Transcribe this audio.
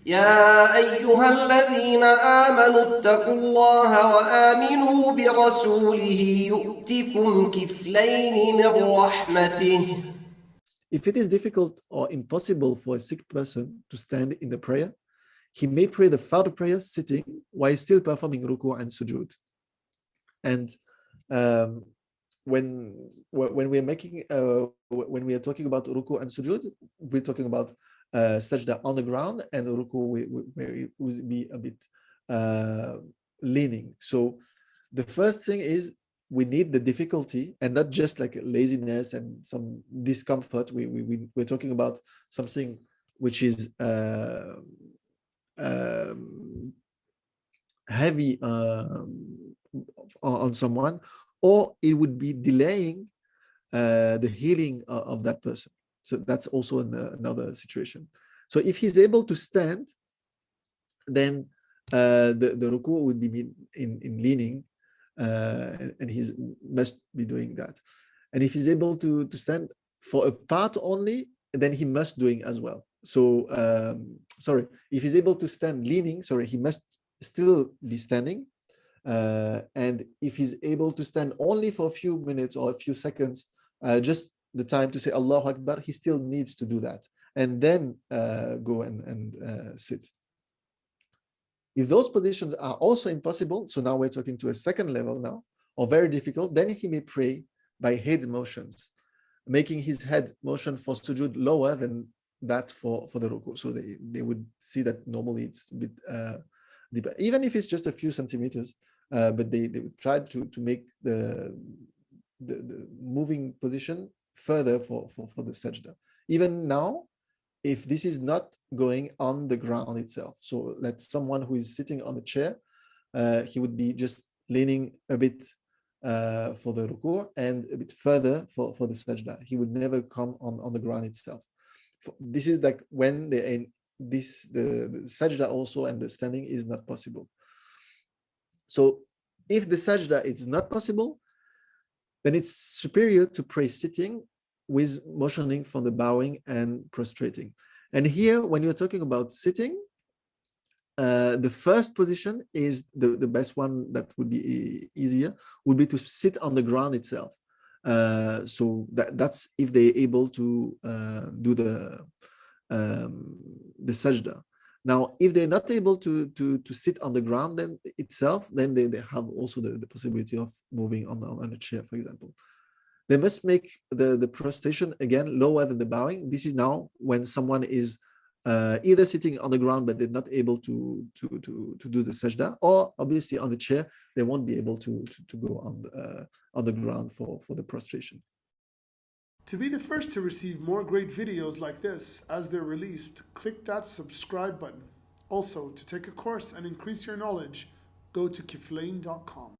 يا أيها الذين آمنوا اتقوا الله وآمنوا برسوله يؤتكم كفلين من رحمته. If it is difficult or impossible for a sick person to stand in the prayer, he may pray the Fard prayer sitting while still performing ruku and sujud. And um, when we are making when we are talking about ruku and sujud, we're talking about sajda on the ground, and ruku where it would be a bit leaning. So the first thing is we need the difficulty and not just like laziness and some discomfort. We're talking about something which is heavy on someone, or it would be delaying the healing of that person. So that's also another situation. So if he's able to stand, then the ruku would be in leaning, and he must be doing that. And if he's able to stand for a part only, then he must doing as well. So if he's able to stand leaning, he must still be standing. And if he's able to stand only for a few minutes or a few seconds, just the time to say Allahu Akbar, he still needs to do that, and then go and sit. If those positions are also impossible, so now we're talking to a second level now, or very difficult, then he may pray by head motions, making his head motion for sujood lower than that for the ruku. So they would see that normally it's a bit deeper, even if it's just a few centimeters, but they would try to make the moving position further for the sajda. Even now, if this is not going on the ground itself, so let's someone who is sitting on a chair, he would be just leaning a bit for the ruku and a bit further for the sajda. He would never come on the ground itself. This is like when the sajda also and the standing is not possible. So if the sajda is not possible, then it's superior to pray sitting with motioning from the bowing and prostrating. And here, when you're talking about sitting, the first position is the best one that would be easier, would be to sit on the ground itself. So that's if they're able to do the sajda. Now, if they're not able to sit on the ground then itself, then they have also the possibility of moving on a chair, for example. They must make the prostration again lower than the bowing. This is now when someone is either sitting on the ground but they're not able to do the sajda, or obviously on the chair they won't be able to go on the ground for the prostration. To be the first to receive more great videos like this as they're released, click that subscribe button. Also, to take a course and increase your knowledge, go to Kiflayn.com.